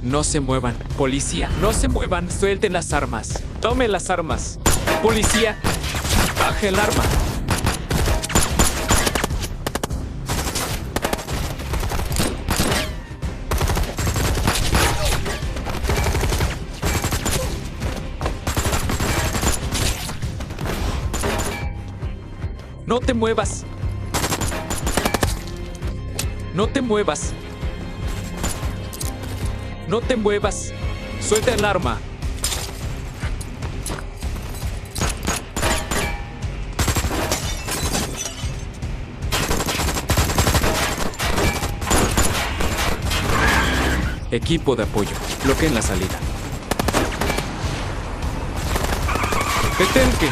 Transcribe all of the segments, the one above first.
No se muevan. Policía, no se muevan. Suelten las armas. Tomen las armas. Policía, baje el arma. No te muevas. No te muevas. No te muevas. Suelta el arma. Equipo de apoyo. Bloqueen la salida. Detente.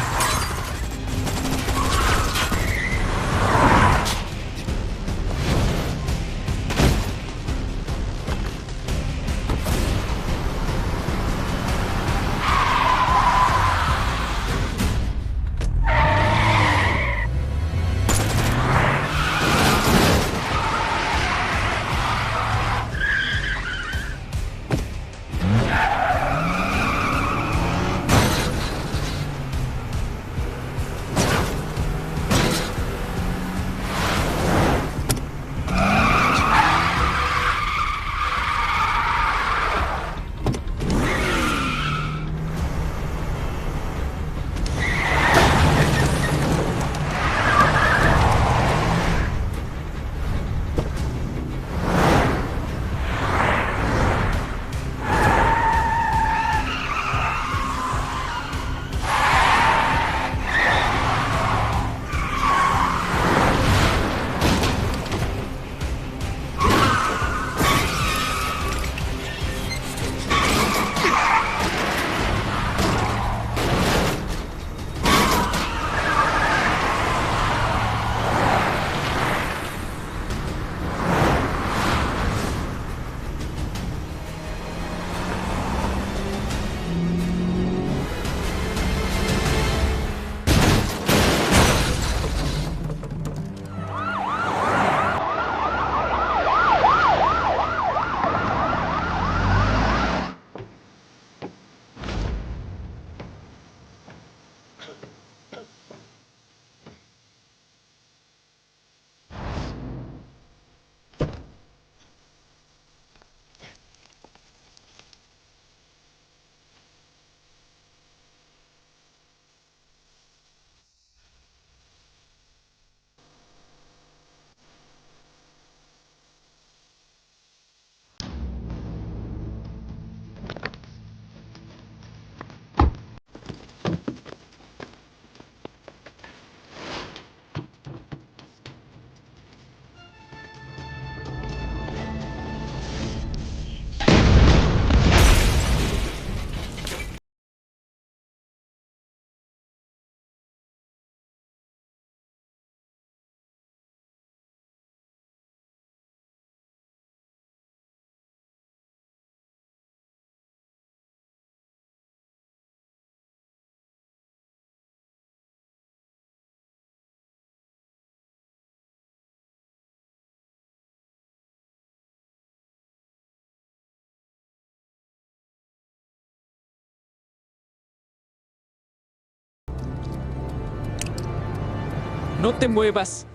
No te muevas.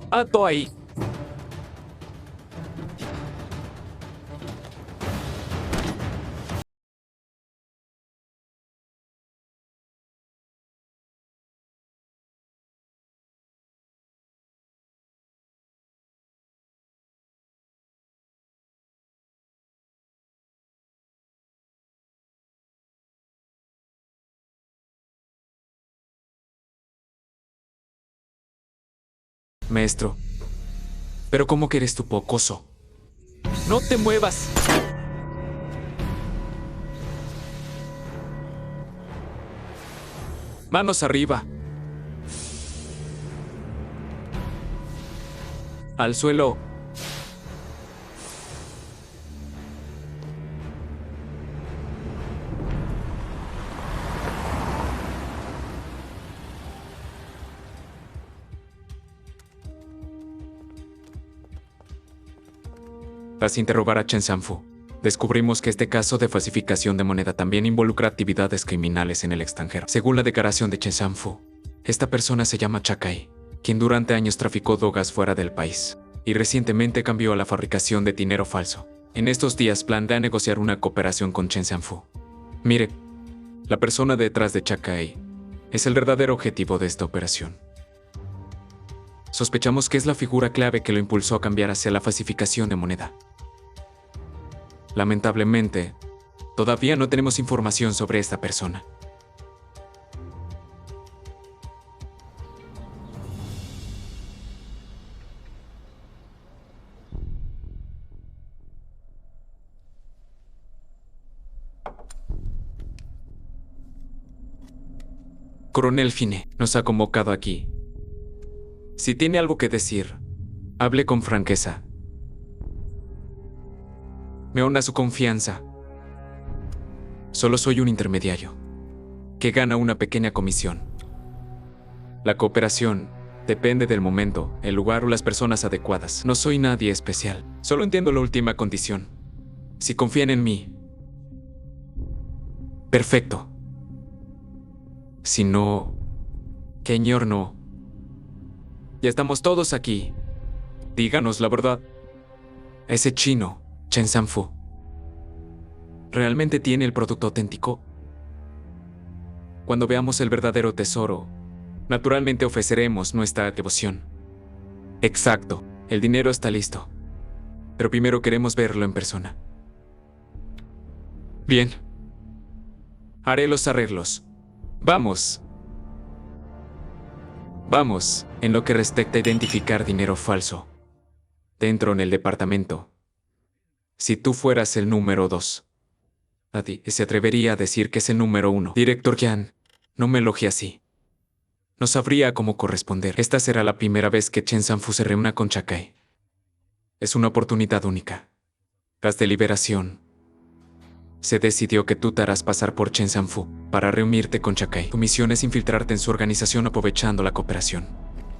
Alto ahí. Maestro. Pero ¿cómo que eres tu pocoso? No te muevas. Manos arriba. Al suelo. Tras interrogar a Chen Sanfu, descubrimos que este caso de falsificación de moneda también involucra actividades criminales en el extranjero. Según la declaración de Chen Sanfu, esta persona se llama Chakai, quien durante años traficó drogas fuera del país y recientemente cambió a la fabricación de dinero falso. En estos días planea negociar una cooperación con Chen Sanfu. Mire, la persona detrás de Chakai es el verdadero objetivo de esta operación. Sospechamos que es la figura clave que lo impulsó a cambiar hacia la falsificación de moneda. Lamentablemente, todavía no tenemos información sobre esta persona. Coronel Fine nos ha convocado aquí. Si tiene algo que decir, hable con franqueza. Me honra su confianza. Solo soy un intermediario, que gana una pequeña comisión. La cooperación depende del momento, el lugar o las personas adecuadas. No soy nadie especial. Solo entiendo la última condición. Si confían en mí, perfecto. Si no, señor, no. Ya estamos todos aquí. Díganos la verdad. Ese chino, Chen Sanfu, ¿realmente tiene el producto auténtico? Cuando veamos el verdadero tesoro, naturalmente ofreceremos nuestra devoción. Exacto, el dinero está listo. Pero primero queremos verlo en persona. Bien. Haré los arreglos. Vamos. Vamos, en lo que respecta a identificar dinero falso. Dentro en el departamento. Si tú fueras el número 2, nadie se atrevería a decir que es el número 1. Director Yan, no me elogie así. No sabría cómo corresponder. Esta será la primera vez que Chen Sanfu se reúna con Chakai. Es una oportunidad única. Tras deliberación, se decidió que tú te harás pasar por Chen Sanfu para reunirte con Chakai. Tu misión es infiltrarte en su organización aprovechando la cooperación.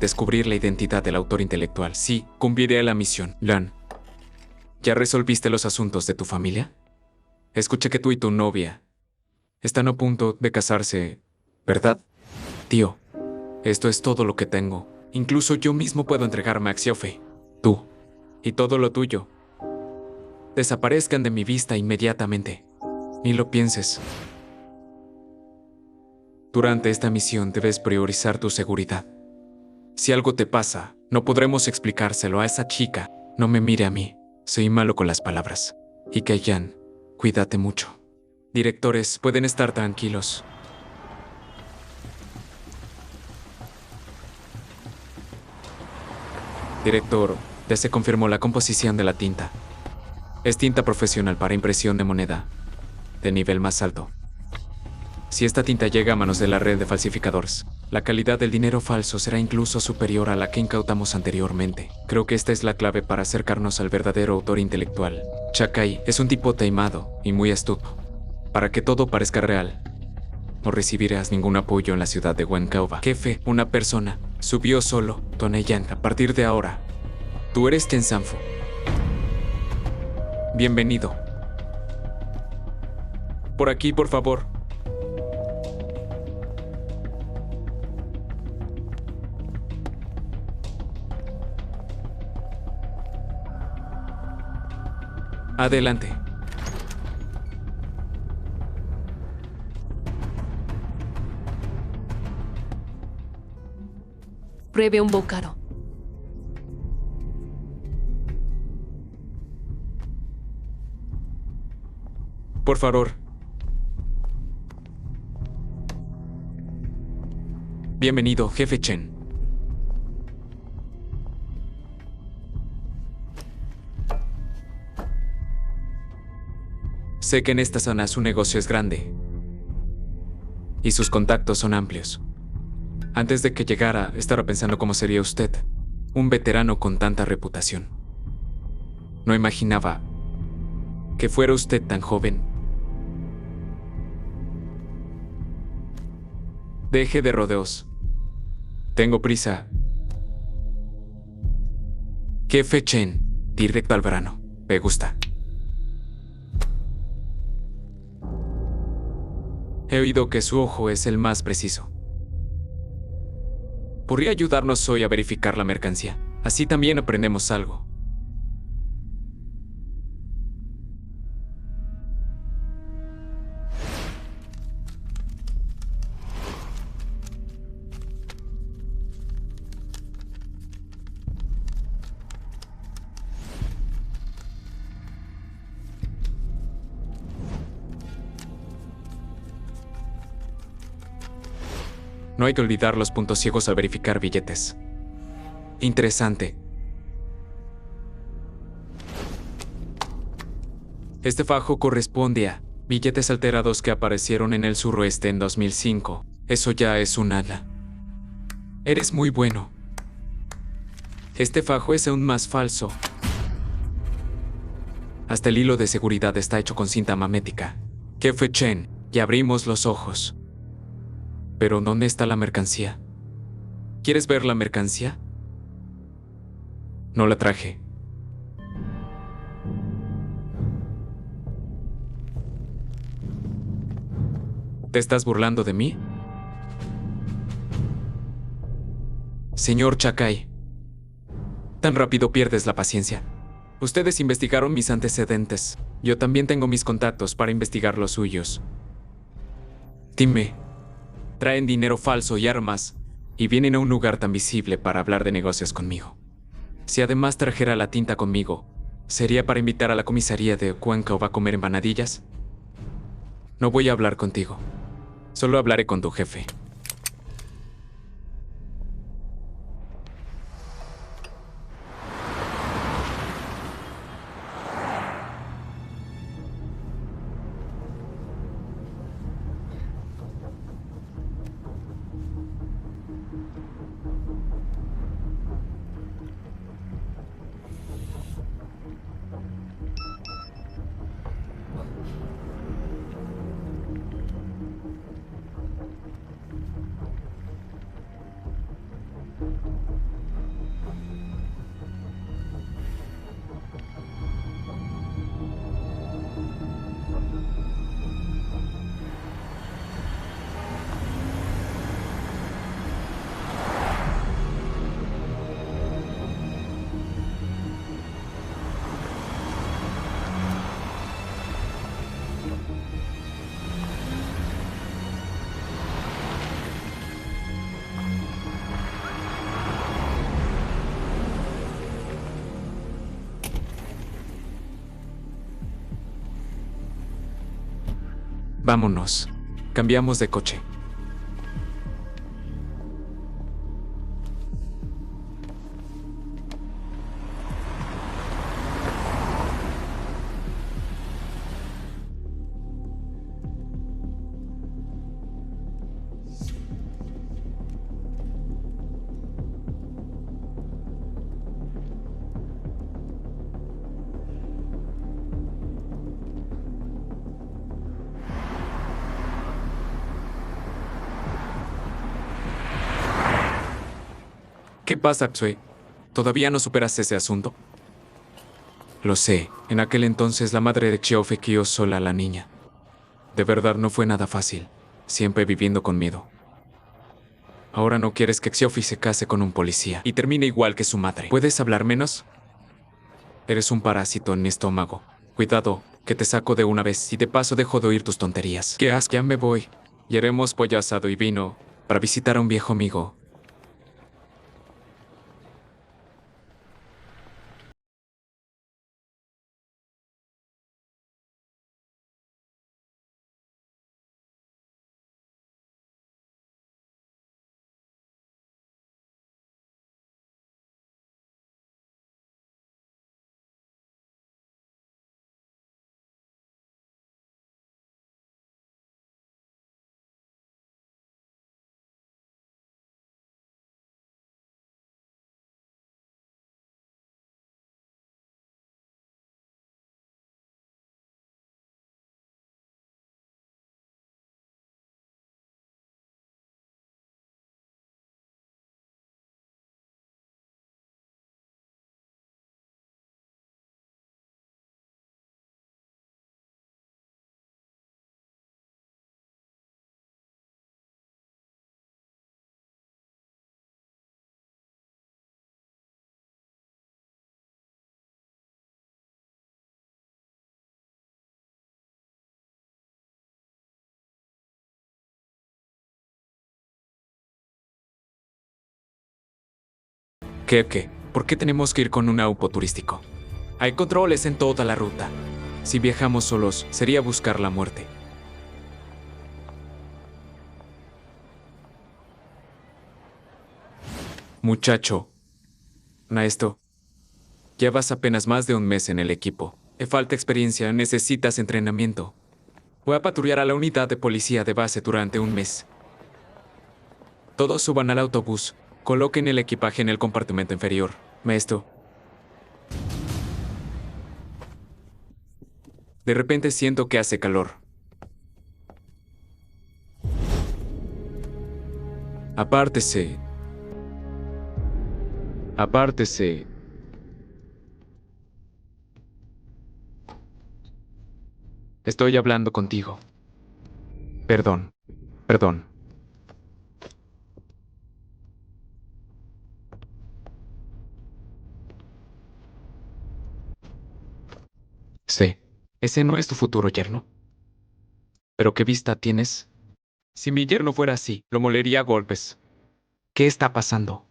Descubrir la identidad del autor intelectual. Sí, cumpliré la misión. Lan, ¿ya resolviste los asuntos de tu familia? Escuché que tú y tu novia están a punto de casarse, ¿verdad? Tío, esto es todo lo que tengo. Incluso yo mismo puedo entregarme a Xiofe. Tú y todo lo tuyo desaparezcan de mi vista inmediatamente. Ni lo pienses. Durante esta misión debes priorizar tu seguridad. Si algo te pasa, no podremos explicárselo a esa chica. No me mire a mí. Soy malo con las palabras. Y Kayan, cuídate mucho. Directores, pueden estar tranquilos. Director, ya se confirmó la composición de la tinta. Es tinta profesional para impresión de moneda, de nivel más alto. Si esta tinta llega a manos de la red de falsificadores, la calidad del dinero falso será incluso superior a la que incautamos anteriormente. Creo que esta es la clave para acercarnos al verdadero autor intelectual. Chakai es un tipo taimado y muy astuto. Para que todo parezca real, no recibirás ningún apoyo en la ciudad de Wencaoba. Jefe, una persona subió solo, Toneyan. A partir de ahora, tú eres Chen Sanfu. Bienvenido. Por aquí, por favor. Adelante. Pruebe un bocado. Por favor. Bienvenido, jefe Chen. Sé que en esta zona su negocio es grande y sus contactos son amplios. Antes de que llegara, estaba pensando cómo sería usted, un veterano con tanta reputación. No imaginaba que fuera usted tan joven. Deje de rodeos. Tengo prisa. Jefe Chen, directo al verano. Me gusta. He oído que su ojo es el más preciso. ¿Podría ayudarnos hoy a verificar la mercancía? Así también aprendemos algo. No hay que olvidar los puntos ciegos al verificar billetes. Interesante. Este fajo corresponde a billetes alterados que aparecieron en el suroeste en 2005. Eso ya es un nada. Eres muy bueno. Este fajo es aún más falso. Hasta el hilo de seguridad está hecho con cinta magnética. Jefe Chen, ya abrimos los ojos. Pero ¿dónde está la mercancía? ¿Quieres ver la mercancía? No la traje. ¿Te estás burlando de mí? Señor Chakai, tan rápido pierdes la paciencia. Ustedes investigaron mis antecedentes. Yo también tengo mis contactos para investigar los suyos. Dime, traen dinero falso y armas, y vienen a un lugar tan visible para hablar de negocios conmigo. Si además trajera la tinta conmigo, ¿sería para invitar a la comisaría de Cuenca o a comer empanadillas? No voy a hablar contigo. Solo hablaré con tu jefe. Vámonos. Cambiamos de coche. ¿Qué pasa, Xue? ¿Todavía no superas ese asunto? Lo sé. En aquel entonces la madre de Xiaofei crió sola a la niña. De verdad no fue nada fácil. Siempre viviendo con miedo. Ahora no quieres que Xiaofei se case con un policía y termine igual que su madre. ¿Puedes hablar menos? Eres un parásito en mi estómago. Cuidado, que te saco de una vez y de paso dejo de oír tus tonterías. ¡Qué asco! Ya me voy. Y haremos pollo asado y vino para visitar a un viejo amigo. ¿Qué? ¿Por qué tenemos que ir con un auto turístico? Hay controles en toda la ruta. Si viajamos solos, sería buscar la muerte. Muchacho, Naesto, llevas apenas más de un mes en el equipo. Te falta experiencia, necesitas entrenamiento. Voy a patrullar a la unidad de policía de base durante un mes. Todos suban al autobús. Coloquen el equipaje en el compartimento inferior. Maestro. De repente siento que hace calor. Apártese. Apártese. Estoy hablando contigo. Perdón. Sé, ese no es tu futuro yerno. Pero ¿qué vista tienes? Si mi yerno fuera así, lo molería a golpes. ¿Qué está pasando?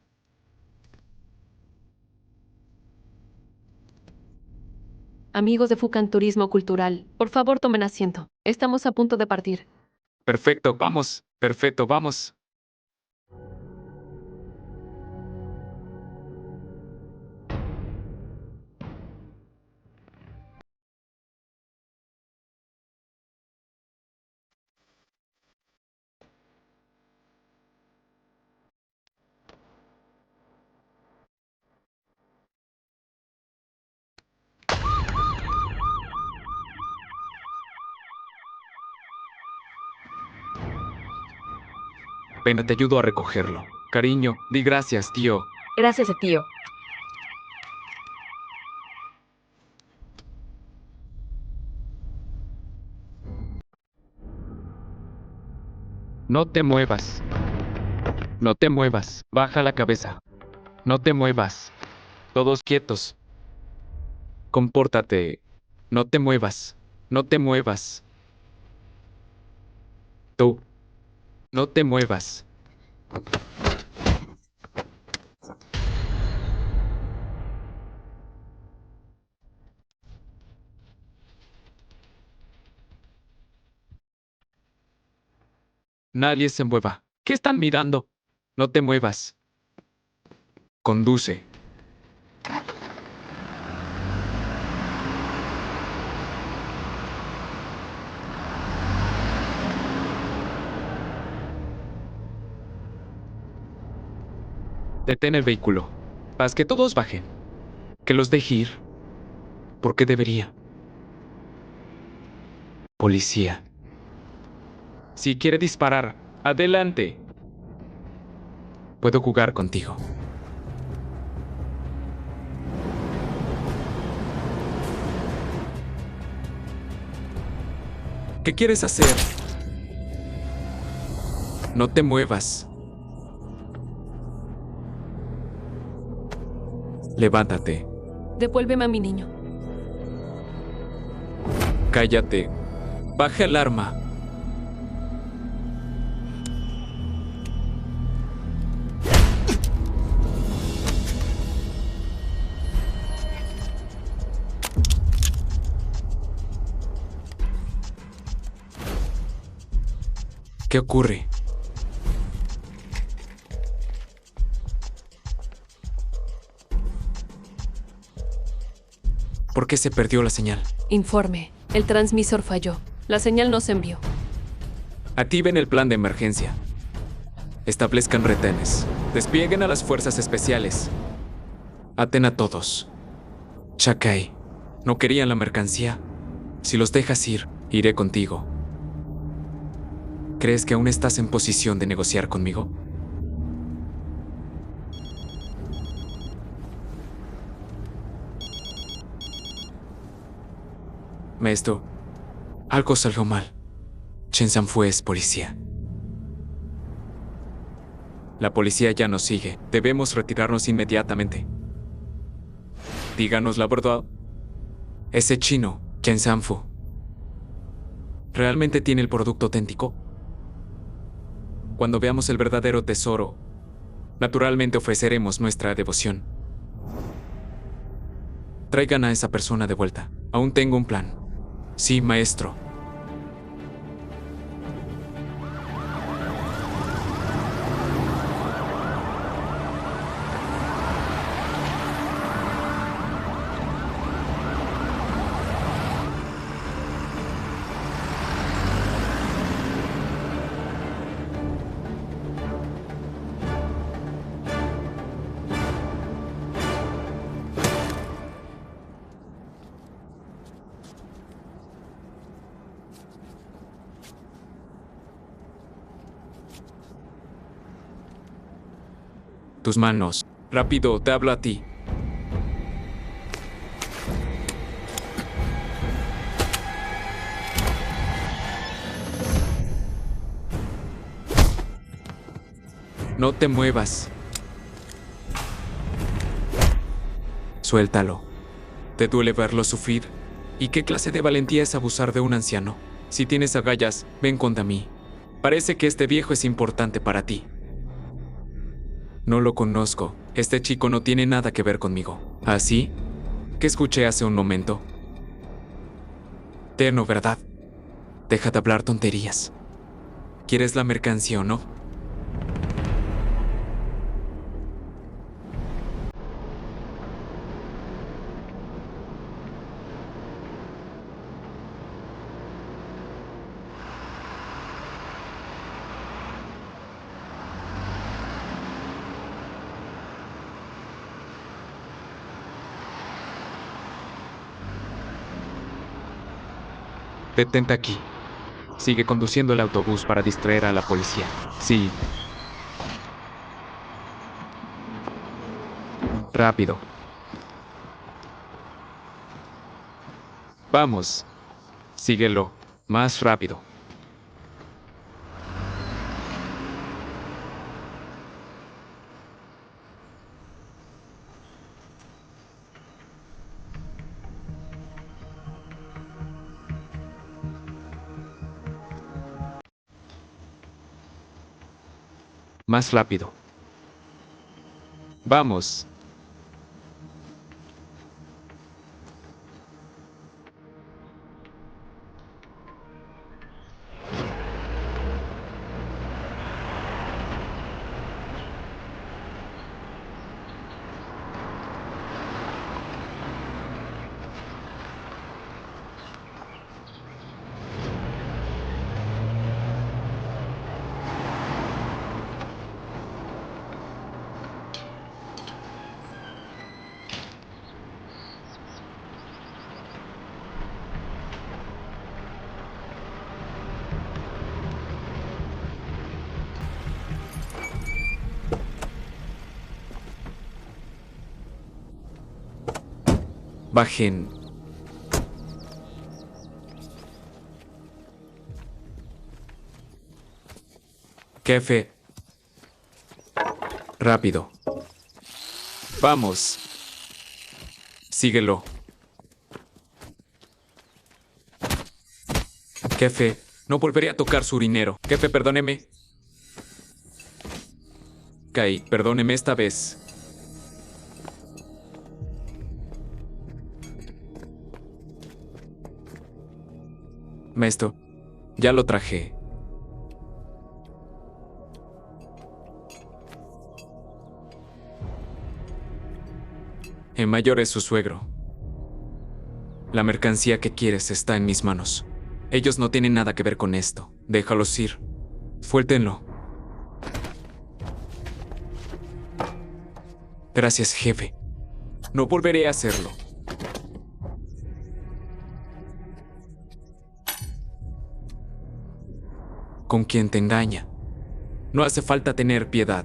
Amigos de Fucan Turismo Cultural, por favor tomen asiento. Estamos a punto de partir. Perfecto, vamos. Perfecto, vamos. Ven, te ayudo a recogerlo. Cariño, di gracias, tío. Gracias, tío. No te muevas. No te muevas. Baja la cabeza. No te muevas. Todos quietos. Compórtate. No te muevas. No te muevas. Tú. No te muevas. Nadie se mueva. ¿Qué están mirando? No te muevas. Conduce. Detén el vehículo. Haz que todos bajen. Que los deje ir. ¿Por qué debería? Policía. Si quiere disparar, adelante. Puedo jugar contigo. ¿Qué quieres hacer? No te muevas. Levántate. Devuélveme a mi niño. Cállate. Baja el arma. ¿Qué ocurre? ¿Por qué se perdió la señal? Informe. El transmisor falló. La señal no se envió. Activen el plan de emergencia. Establezcan retenes. Desplieguen a las fuerzas especiales. Aten a todos. Chakai, ¿no querían la mercancía? Si los dejas ir, iré contigo. ¿Crees que aún estás en posición de negociar conmigo? Maestro, algo salió mal. Chen Sanfu es policía. La policía ya nos sigue. Debemos retirarnos inmediatamente. Díganos la verdad. Ese chino, Chen Sanfu, ¿realmente tiene el producto auténtico? Cuando veamos el verdadero tesoro, Naturalmente ofreceremos nuestra devoción. Traigan a esa persona de vuelta. Aún tengo un plan. Sí, maestro. Tus manos. Rápido, te hablo a ti. No te muevas. Suéltalo. ¿Te duele verlo sufrir? ¿Y qué clase de valentía es abusar de un anciano? Si tienes agallas, ven contra mí. Parece que este viejo es importante para ti. No lo conozco. Este chico no tiene nada que ver conmigo. ¿Así? ¿Qué escuché hace un momento? Terno, ¿verdad? Deja de hablar tonterías. ¿Quieres la mercancía o no? Detente aquí. Sigue conduciendo el autobús para distraer a la policía. Sí. Rápido. Vamos. Síguelo. Más rápido. Más rápido. Vamos. Bajen. Jefe. Rápido. Vamos. Síguelo. Jefe, no volveré a tocar su dinero. Jefe, perdóneme. Caí, perdóneme esta vez. Maestro, ya lo traje. El mayor es su suegro. La mercancía que quieres está en mis manos. Ellos no tienen nada que ver con esto. Déjalos ir. Suéltenlo. Gracias, jefe. No volveré a hacerlo. Con quien te engaña. No hace falta tener piedad.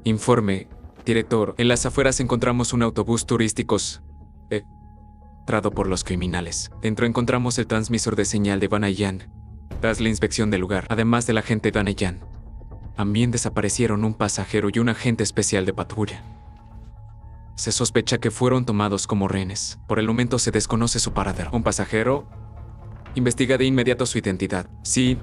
Informe. Director, en las afueras encontramos un autobús turístico trado por los criminales. Dentro encontramos el transmisor de señal de Banayan. Tras la inspección del lugar, además del agente Banayan, también desaparecieron un pasajero y un agente especial de patrulla. Se sospecha que fueron tomados como rehenes. Por el momento se desconoce su paradero. ¿Un pasajero? Investiga de inmediato su identidad. Sí.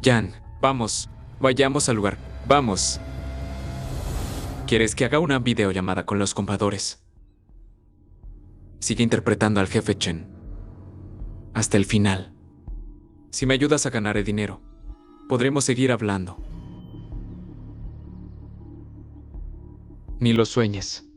Jan, vamos. Vayamos al lugar. Vamos. ¿Quieres que haga una videollamada con los compradores? Sigue interpretando al jefe Chen. Hasta el final. Si me ayudas a ganar el dinero, podremos seguir hablando. Ni lo sueñes.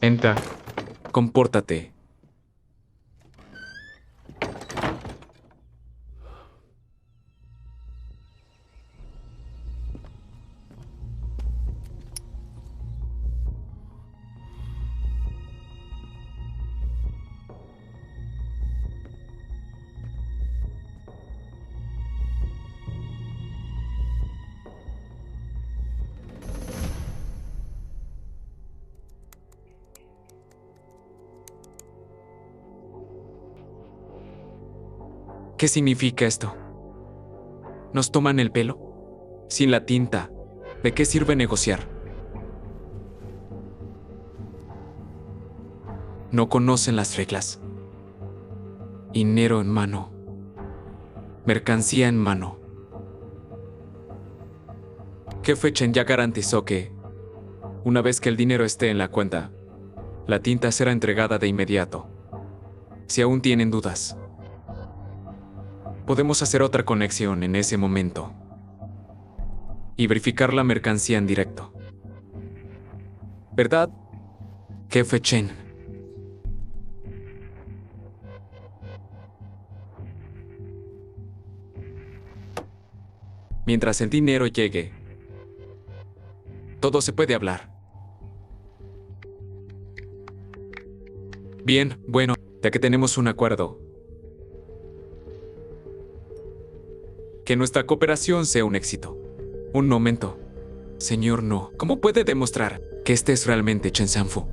Entra. Compórtate. ¿Qué significa esto? ¿Nos toman el pelo? Sin la tinta, ¿de qué sirve negociar? No conocen las reglas. Dinero en mano. Mercancía en mano. Jefe Chen ya garantizó que, una vez que el dinero esté en la cuenta, la tinta será entregada de inmediato. Si aún tienen dudas, podemos hacer otra conexión en ese momento y verificar la mercancía en directo. ¿Verdad, jefe Chen? Mientras el dinero llegue, todo se puede hablar. Bien, bueno, ya que tenemos un acuerdo, que nuestra cooperación sea un éxito. Un momento. Señor No, ¿cómo puede demostrar que este es realmente Chen Sanfu?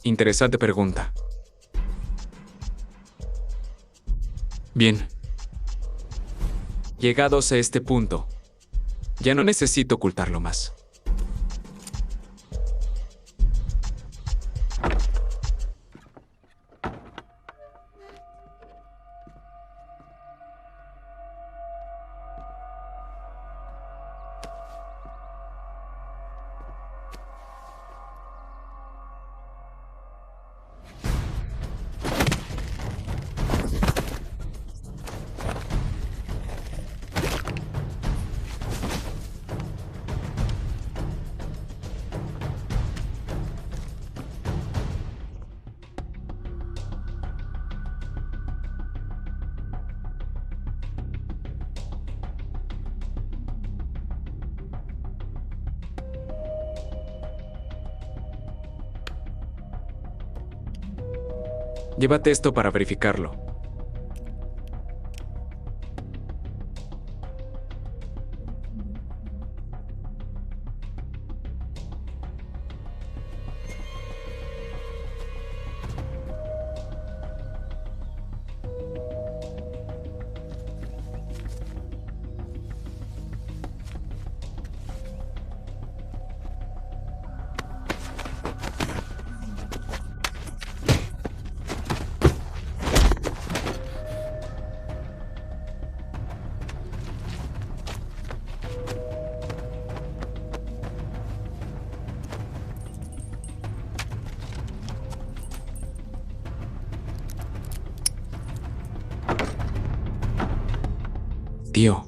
Interesante pregunta. Bien. Llegados a este punto, ya no necesito ocultarlo más. Llévate esto para verificarlo. Tío.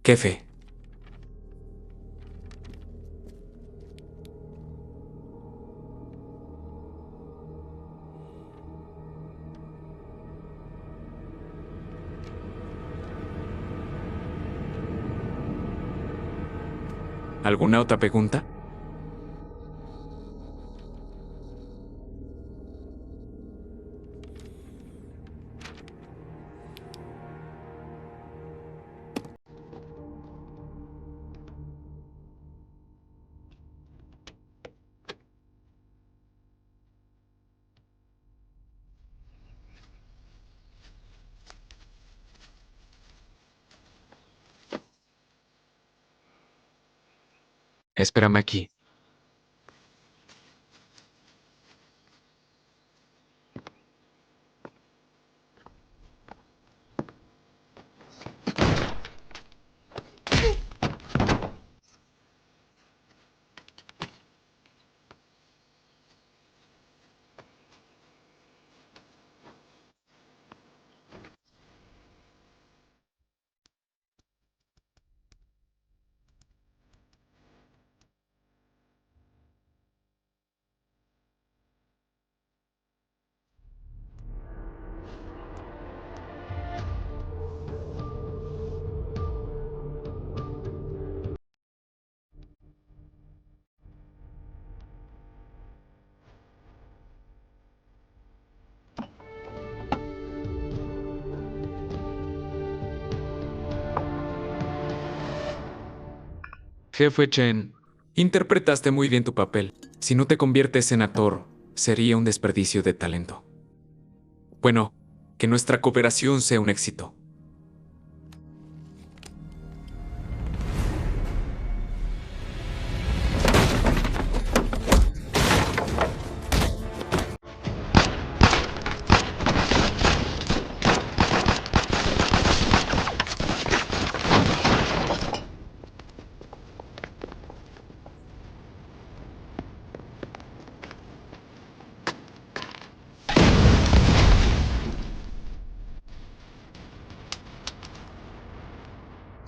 Jefe. ¿Alguna otra pregunta? Espérame aquí. Jefe Chen, interpretaste muy bien tu papel. Si no te conviertes en actor, sería un desperdicio de talento. Bueno, que nuestra cooperación sea un éxito.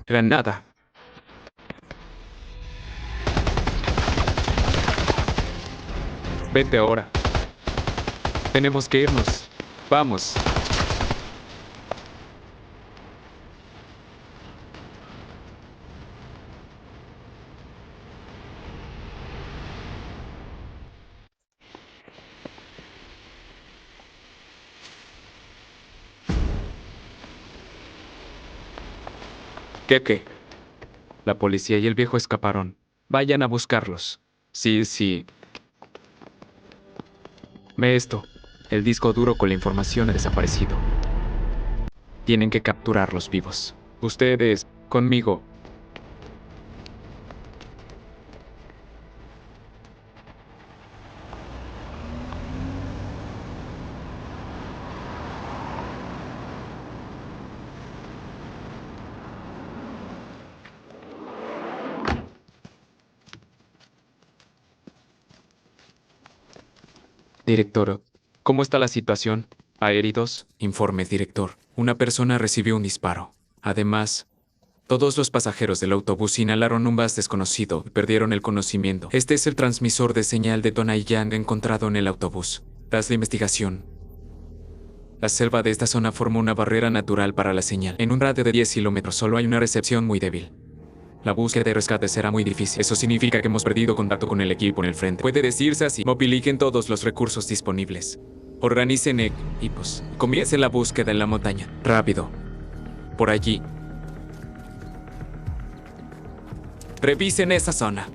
Granada. Vete ahora. Tenemos que irnos. Vamos. ¿Qué? La policía y el viejo escaparon. Vayan a buscarlos. Sí. Ve esto. El disco duro con la información ha desaparecido. Tienen que capturarlos vivos. Ustedes, conmigo. Director, ¿cómo está la situación? ¿Hay heridos? Informe, director. Una persona recibió un disparo. Además, todos los pasajeros del autobús inhalaron un gas desconocido y perdieron el conocimiento. Este es el transmisor de señal de Tonai Yang encontrado en el autobús. Tras la investigación, la selva de esta zona forma una barrera natural para la señal. En un radio de 10 kilómetros solo hay una recepción muy débil. La búsqueda y rescate será muy difícil. Eso significa que hemos perdido contacto con el equipo en el frente. Puede decirse así. Moviliquen todos los recursos disponibles. Organicen equipos. Comiencen la búsqueda en la montaña. Rápido. Por allí. Revisen esa zona.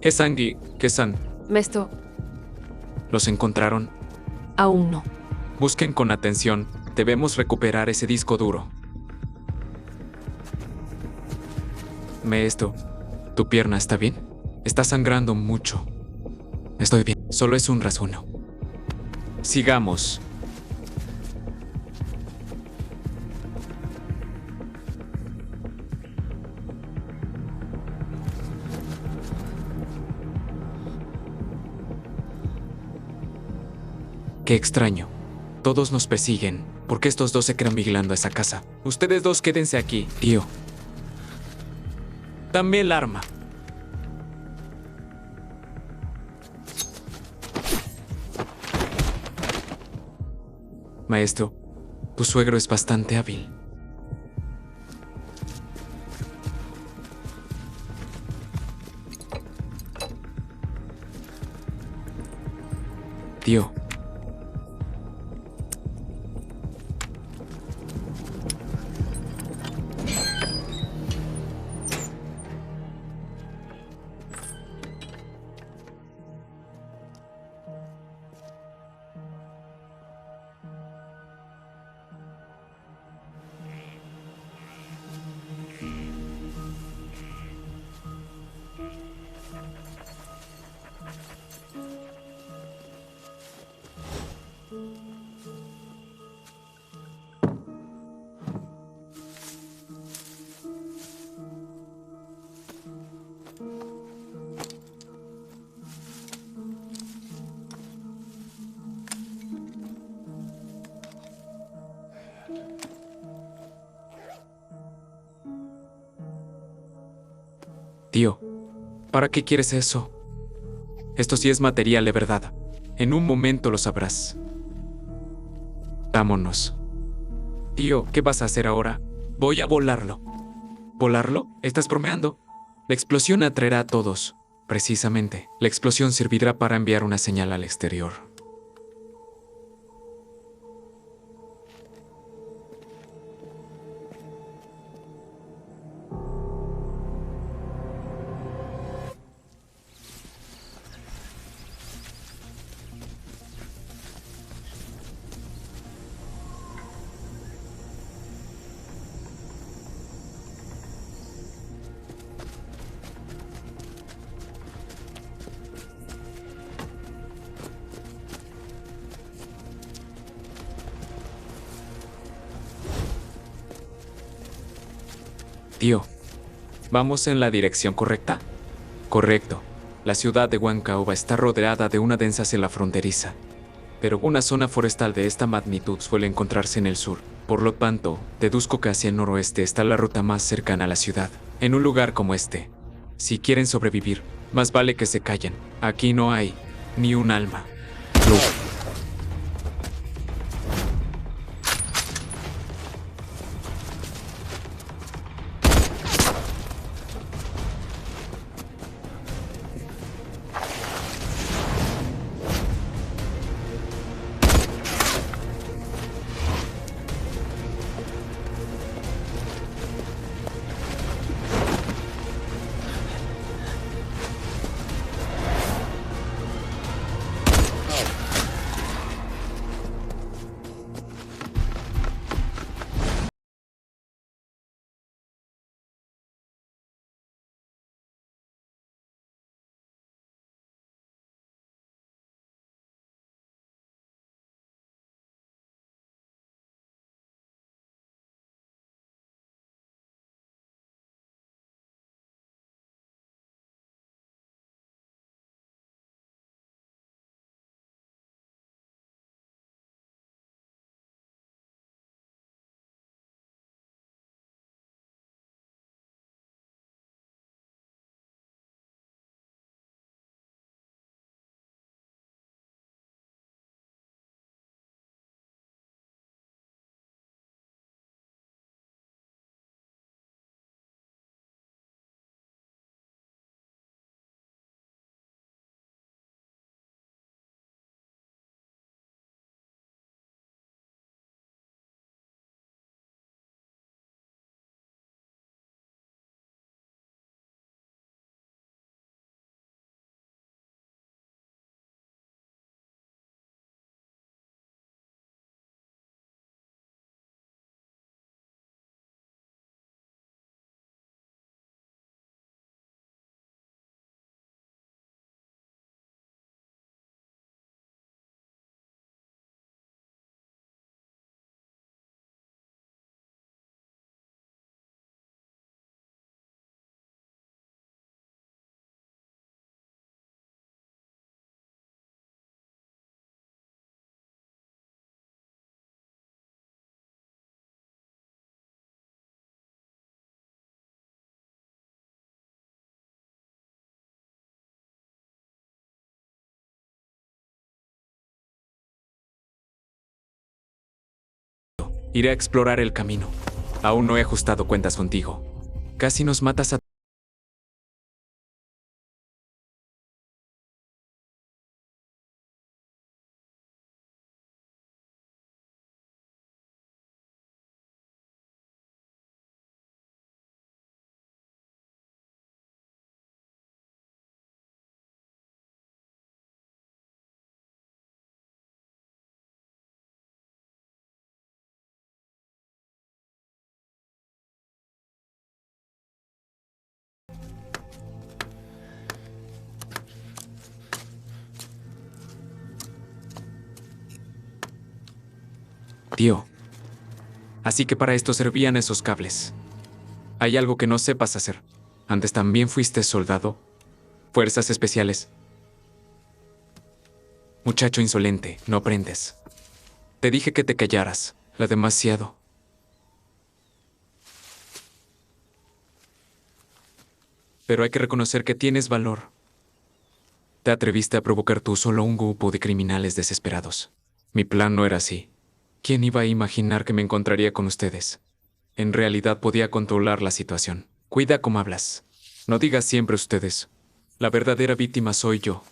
Esangi, ¿qué-san? Mesto, ¿Los encontraron? aún no. Busquen con atención. Debemos recuperar ese disco duro. ¿Tu pierna está bien? Está sangrando mucho. Estoy bien. Solo es un rasguño. Sigamos. Qué extraño. Todos nos persiguen. ¿Por qué estos dos se quedan vigilando esa casa? Ustedes dos quédense aquí, tío. Dame el arma. Maestro, tu suegro es bastante hábil. Tío. Tío, ¿para qué quieres eso? Esto sí es material de verdad. En un momento lo sabrás. Vámonos. Tío, ¿qué vas a hacer ahora? Voy a volarlo. ¿Volarlo? ¿Estás bromeando? La explosión atraerá a todos. Precisamente, la explosión servirá para enviar una señal al exterior. Tío, ¿vamos en la dirección correcta? Correcto. La ciudad de Huancahua está rodeada de una densa selva fronteriza, pero una zona forestal de esta magnitud suele encontrarse en el sur. Por lo tanto, deduzco que hacia el noroeste está la ruta más cercana a la ciudad. En un lugar como este, si quieren sobrevivir, más vale que se callen. Aquí no hay ni un alma. Luke. Iré a explorar el camino. Aún no he ajustado cuentas contigo. Casi nos matas a... Tío. Así que para esto servían esos cables. Hay algo que no sepas hacer. Antes también fuiste soldado. Fuerzas especiales. Muchacho insolente, no aprendes. Te dije que te callaras. La demasiado. Pero hay que reconocer que tienes valor. Te atreviste a provocar tú solo un grupo de criminales desesperados. Mi plan no era así. ¿Quién iba a imaginar que me encontraría con ustedes? En realidad podía controlar la situación. Cuida cómo hablas. No digas siempre ustedes. La verdadera víctima soy yo.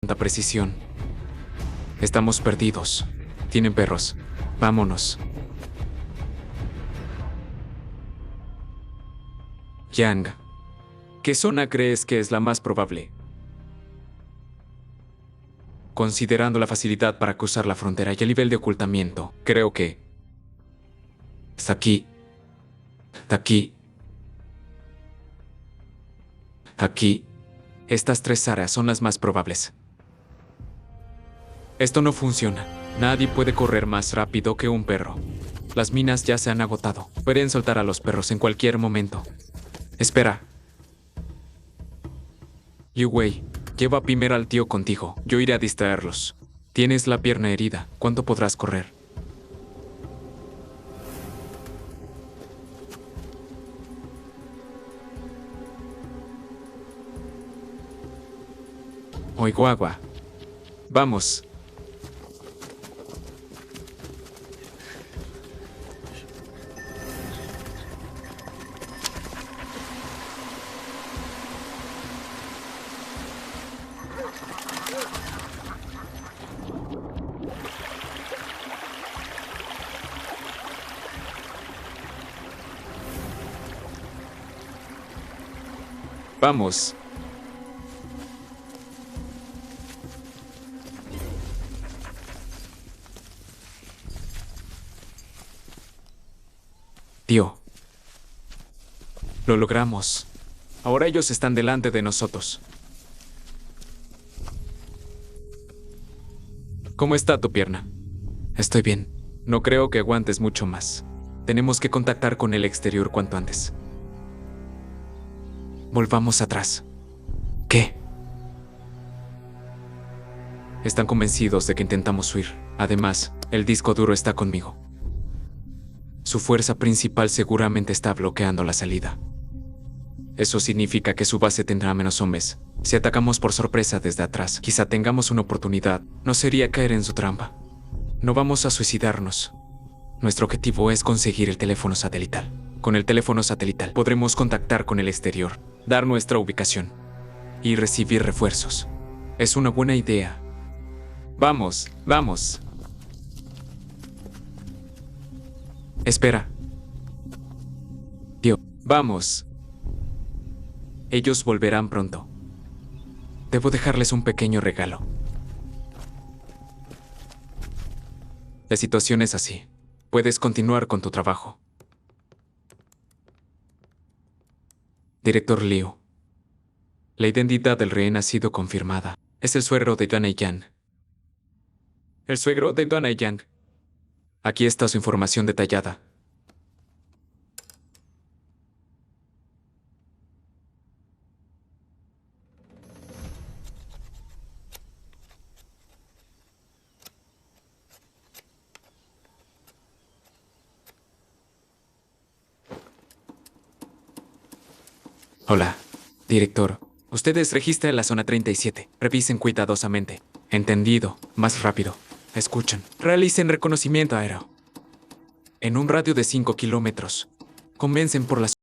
Tanta precisión. Estamos perdidos. Tienen perros. Vámonos. Yang. ¿Qué zona crees que es la más probable? Considerando la facilidad para cruzar la frontera y el nivel de ocultamiento, creo que... Está aquí. Está aquí. Aquí. Estas tres áreas son las más probables. Esto no funciona. Nadie puede correr más rápido que un perro. Las minas ya se han agotado. Pueden soltar a los perros en cualquier momento. Espera. Yu Wei, lleva primero al tío contigo. Yo iré a distraerlos. Tienes la pierna herida. ¿Cuánto podrás correr? Oigo agua. Vamos. Vamos. Tío. Lo logramos. Ahora ellos están delante de nosotros. ¿Cómo está tu pierna? Estoy bien. No creo que aguantes mucho más. Tenemos que contactar con el exterior cuanto antes. Volvamos atrás. ¿Qué? Están convencidos de que intentamos huir. Además, el disco duro está conmigo. Su fuerza principal seguramente está bloqueando la salida. Eso significa que su base tendrá menos hombres. Si atacamos por sorpresa desde atrás, quizá tengamos una oportunidad. No sería caer en su trampa. No vamos a suicidarnos. Nuestro objetivo es conseguir el teléfono satelital. Con el teléfono satelital podremos contactar con el exterior, dar nuestra ubicación y recibir refuerzos. Es una buena idea. Vamos, vamos. Espera. Tío, vamos. Ellos volverán pronto. Debo dejarles un pequeño regalo. La situación es así. Puedes continuar con tu trabajo. Director Liu. La identidad del rehén ha sido confirmada. Es el suegro de Duan Yang. El suegro de Duan Yang. Aquí está su información detallada. Hola, director. Ustedes registran la zona 37. Revisen cuidadosamente. Entendido. Más rápido. Escuchen. Realicen reconocimiento aéreo. En un radio de 5 kilómetros. Comencen por las...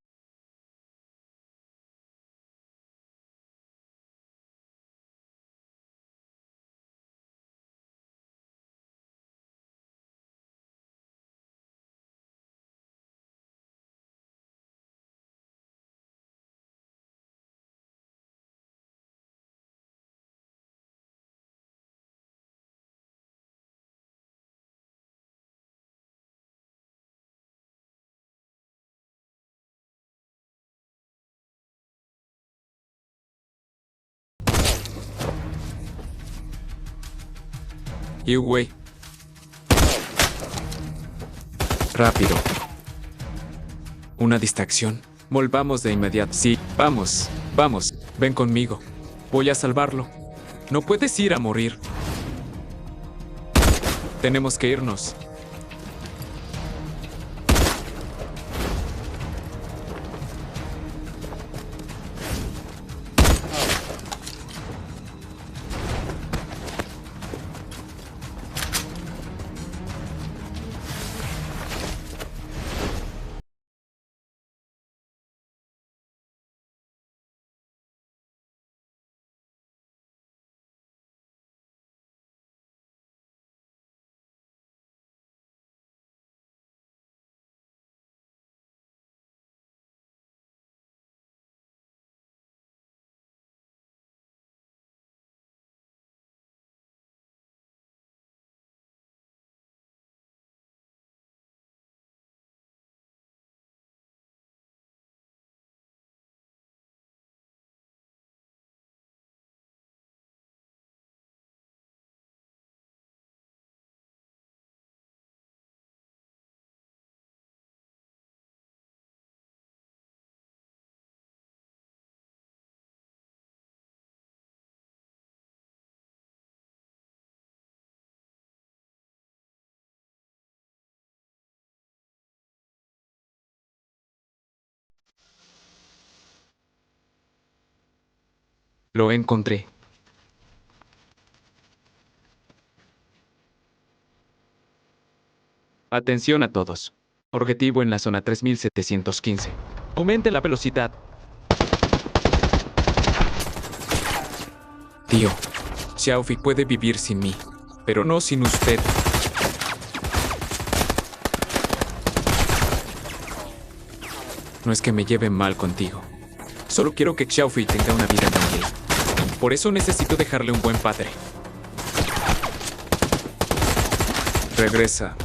Wei. Rápido. Una distracción. Volvamos de inmediato. Sí, vamos, vamos. Ven conmigo. Voy a salvarlo. No puedes ir a morir. Tenemos que irnos. Lo encontré. Atención a todos. Objetivo en la zona 3715. Aumente la velocidad. Tío, Xiaofi puede vivir sin mí, pero no sin usted. No es que me lleve mal contigo. Solo quiero que Xiaofi tenga una vida tranquila. Por eso necesito dejarle un buen padre. Regresa.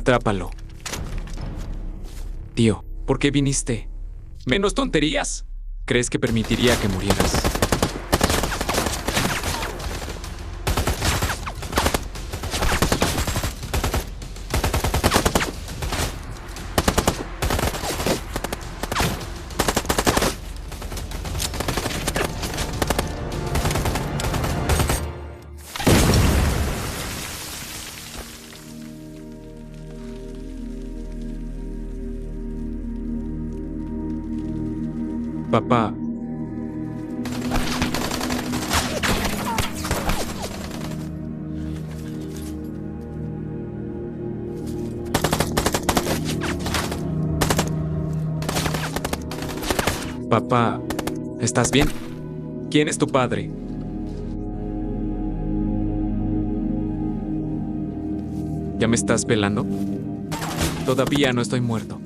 Atrápalo. Tío, ¿por qué viniste? ¡Menos tonterías! ¿Crees que permitiría que murieras? Papá. Papá, ¿estás bien? ¿Quién es tu padre? ¿Ya me estás velando? Todavía no estoy muerto.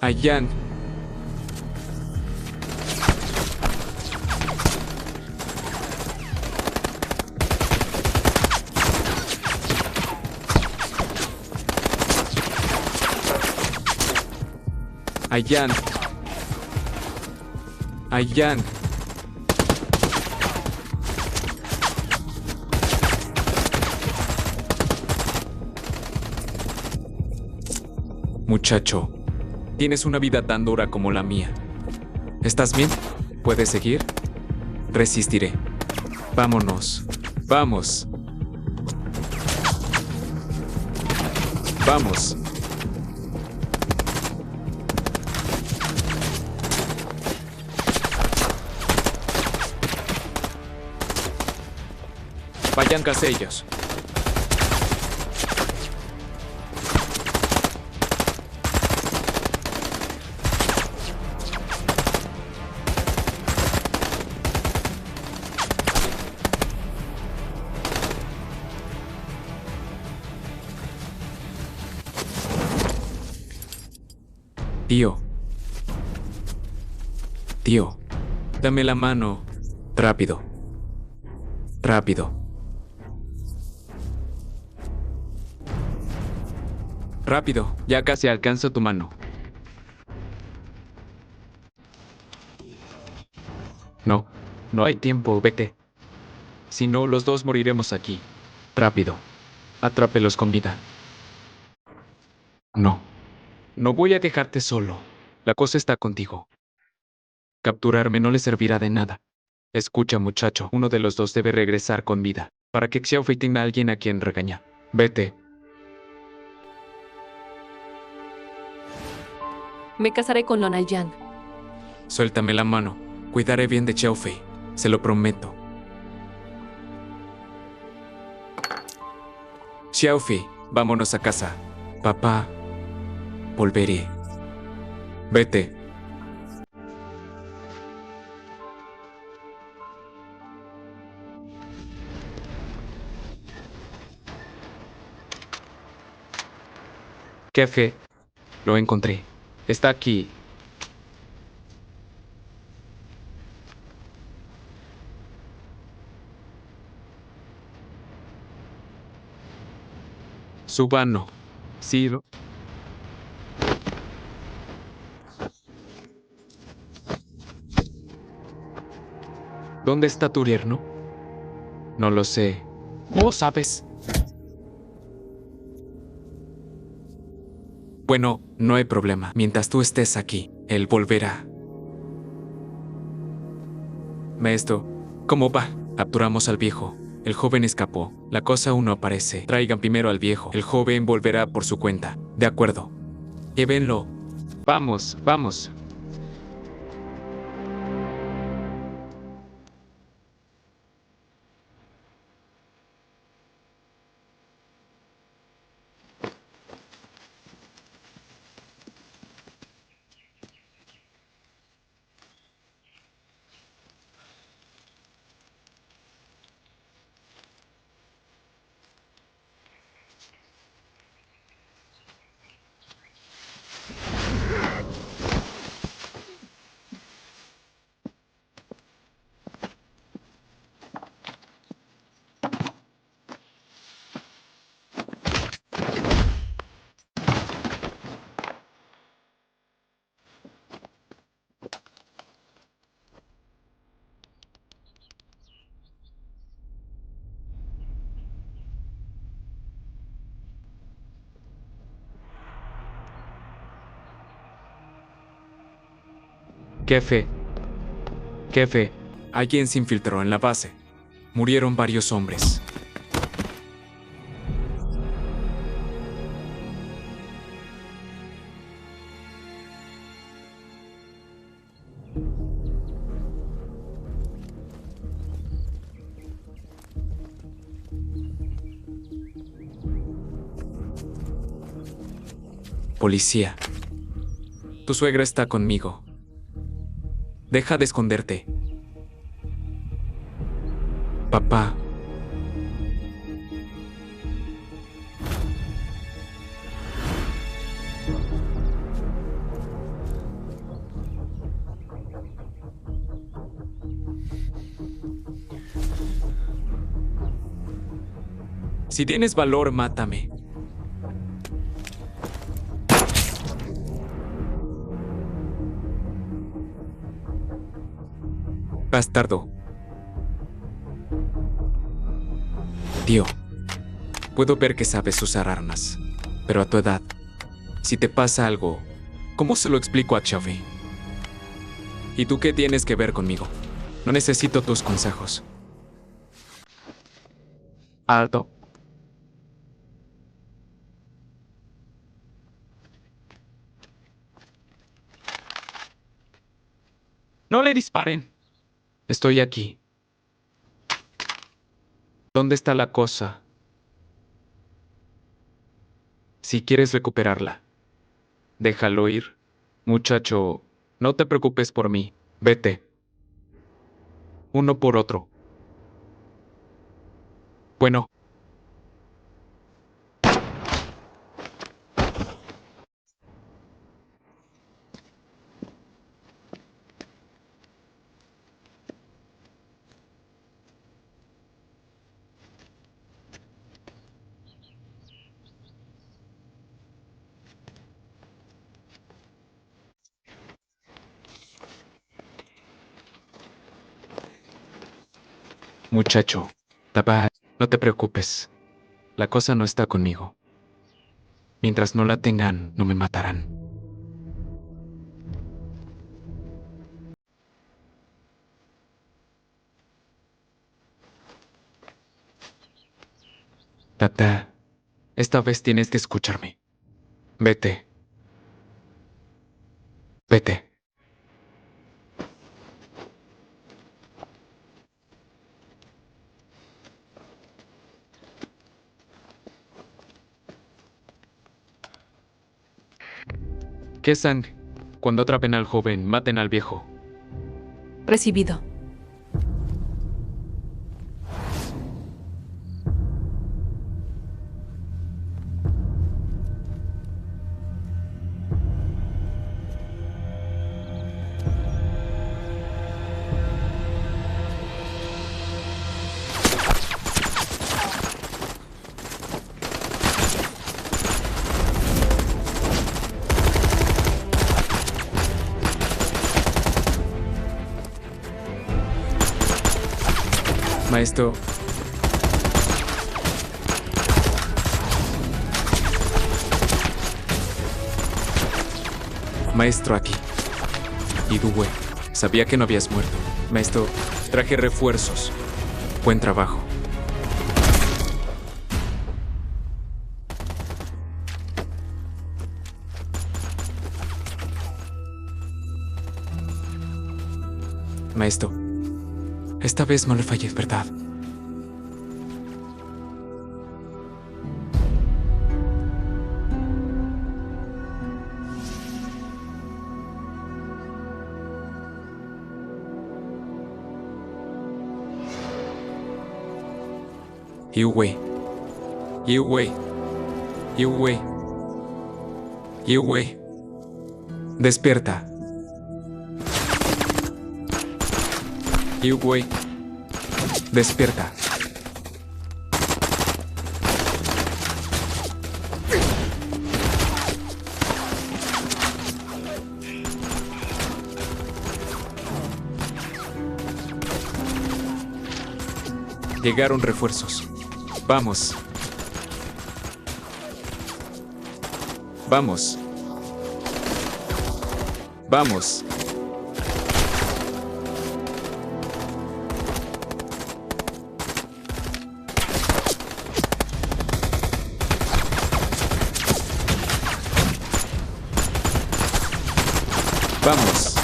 Ayan. Ayan. Ayan. Muchacho, tienes una vida tan dura como la mía. ¿Estás bien? ¿Puedes seguir? Resistiré. Vámonos. Vamos. Vamos. Vayan tras ellos. Tío. Tío, dame la mano. Rápido. Rápido. Rápido, ya casi alcanzo tu mano. No, no hay tiempo, vete. Si no, los dos moriremos aquí. Rápido. Atrápelos con vida. No. No voy a dejarte solo. La cosa está contigo. Capturarme no le servirá de nada. Escucha, muchacho, uno de los dos debe regresar con vida, para que Xiaofei tenga a alguien a quien regañar. Vete. Me casaré con Lona Yan. Suéltame la mano. Cuidaré bien de Xiaofei. Se lo prometo. Xiaofei, vámonos a casa. Papá, volveré. Vete. Jefe, lo encontré. Está aquí. Subano. Sí. ¿Dónde está tu yerno? No lo sé. ¿Cómo sabes? Bueno, no hay problema. Mientras tú estés aquí, él volverá. Maestro, ¿cómo va? Capturamos al viejo. El joven escapó. La cosa aún no aparece. Traigan primero al viejo. El joven volverá por su cuenta. De acuerdo. Llévenlo. Vamos, vamos. Jefe. Jefe. Alguien se infiltró en la base. Murieron varios hombres. Policía. Tu suegra está conmigo. Deja de esconderte. Papá. Si tienes valor, mátame. Bastardo. Tío, puedo ver que sabes usar armas, pero a tu edad, si te pasa algo, ¿cómo se lo explico a Xavi? ¿Y tú qué tienes que ver conmigo? No necesito tus consejos. Alto. No le disparen. Estoy aquí. ¿Dónde está la cosa? Si quieres recuperarla, déjalo ir. Muchacho, no te preocupes por mí. Vete. Uno por otro. Bueno. Muchacho, Taba, no te preocupes. La cosa no está conmigo. Mientras no la tengan, no me matarán. Tata, esta vez tienes que escucharme. Vete. Vete. ¿Qué sang? Cuando atrapen al joven, maten al viejo. Recibido. Maestro. Maestro aquí. Y Due, sabía que no habías muerto. Maestro, traje refuerzos. Buen trabajo. Maestro, esta vez no le fallé, ¿verdad? Yue. Yue. Yue. Yue. Despierta. Yue. Despierta. Llegaron refuerzos. Vamos. Vamos. Vamos. Vamos.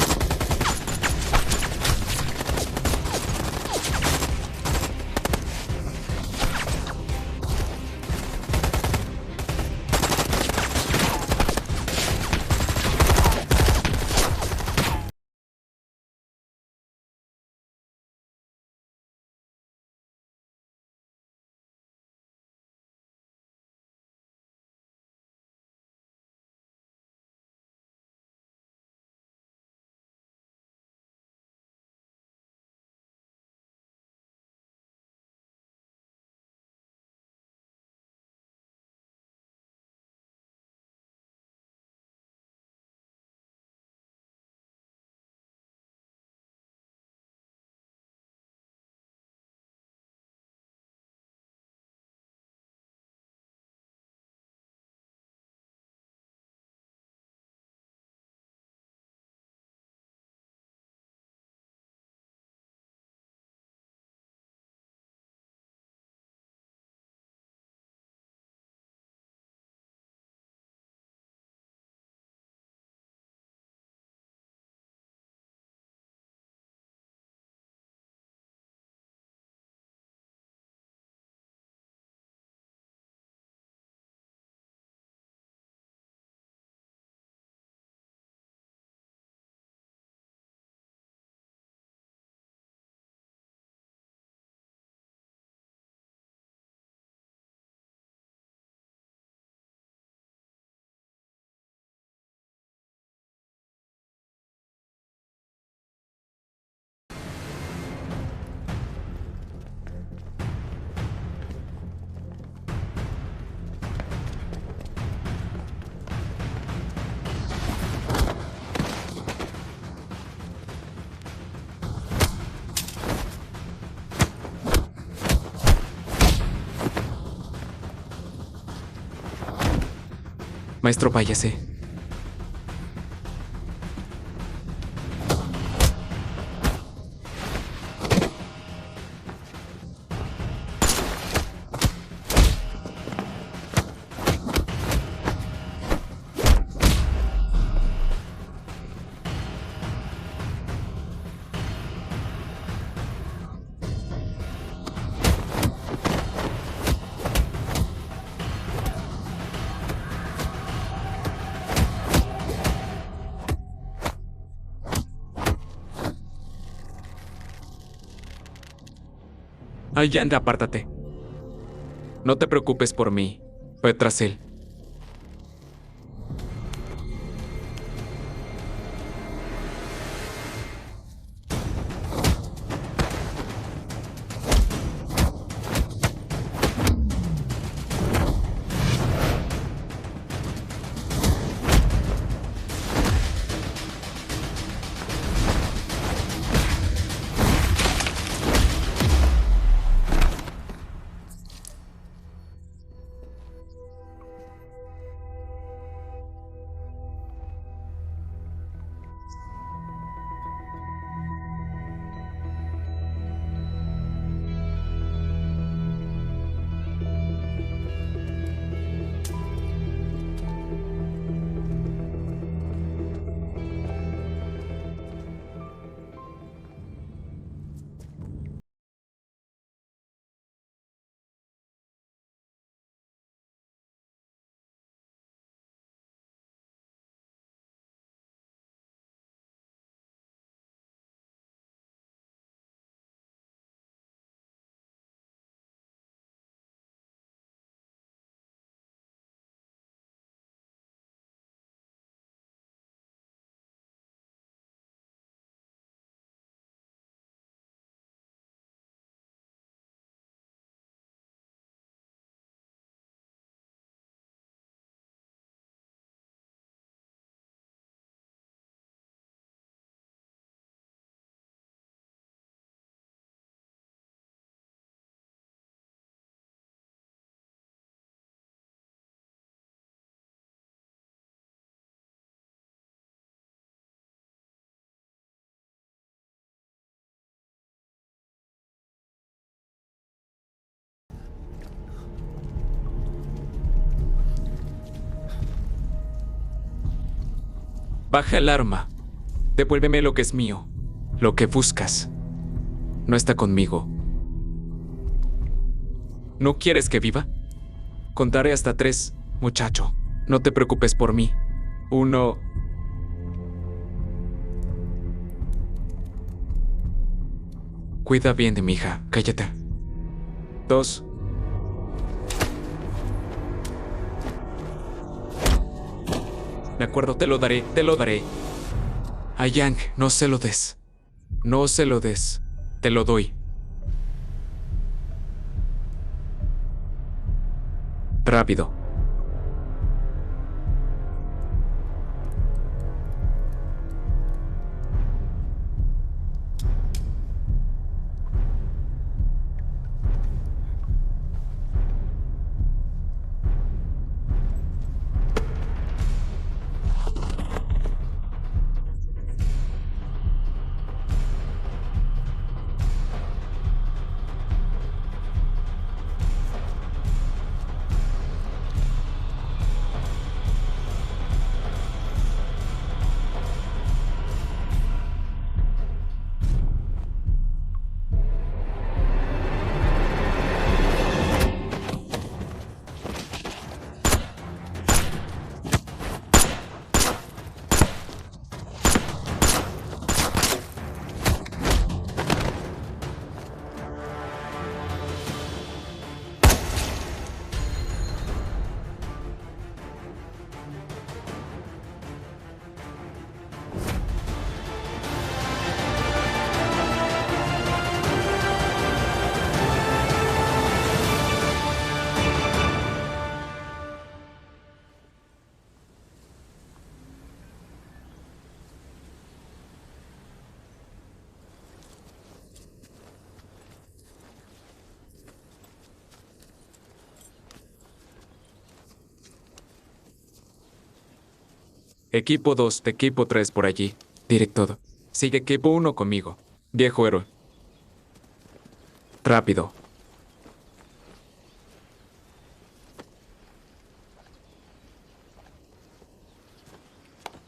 Maestro, váyase. Ay, anda, apártate. No te preocupes por mí. Ve tras él. Baja el arma. Devuélveme lo que es mío. Lo que buscas. No está conmigo. ¿No quieres que viva? Contaré hasta 3, muchacho. No te preocupes por mí. 1. Cuida bien de mi hija. Cállate. 2. De acuerdo, te lo daré, te lo daré. A Yang, no se lo des. No se lo des. Te lo doy. Rápido. Equipo 2, equipo 3 por allí. Director. Sigue equipo 1 conmigo. Viejo héroe. Rápido.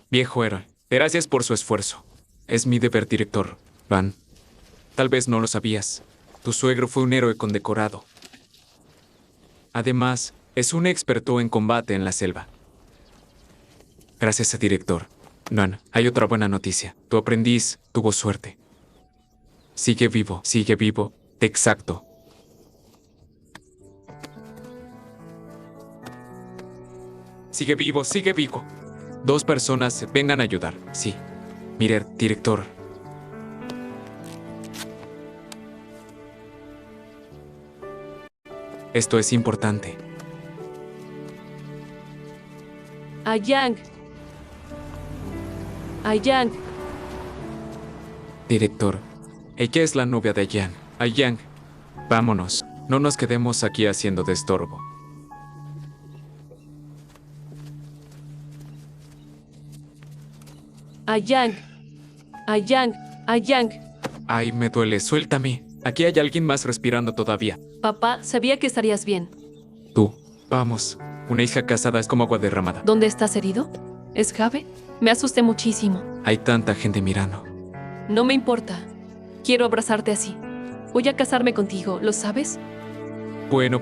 Viejo héroe. Gracias por su esfuerzo. Es mi deber, director. Van. Tal vez no lo sabías. Tu suegro fue un héroe condecorado. Además, es un experto en combate en la selva. Gracias, director. Nan, hay otra buena noticia. Tu aprendiz tuvo suerte. Sigue vivo, sigue vivo. Exacto. Sigue vivo, sigue vivo. 2 personas vengan a ayudar. Sí. Mire, director. Esto es importante. A Yang. A Yang. Director, ella es la novia de Yang. A Yang, vámonos. No nos quedemos aquí haciendo de estorbo. A Yang. A Yang. A Yang. Ay, me duele, suéltame. Aquí hay alguien más respirando todavía. Papá, sabía que estarías bien. Tú, vamos. Una hija casada es como agua derramada. ¿Dónde estás herido? ¿Es Jave? Me asusté muchísimo. Hay tanta gente mirando. No me importa. Quiero abrazarte así. Voy a casarme contigo, ¿lo sabes? Bueno,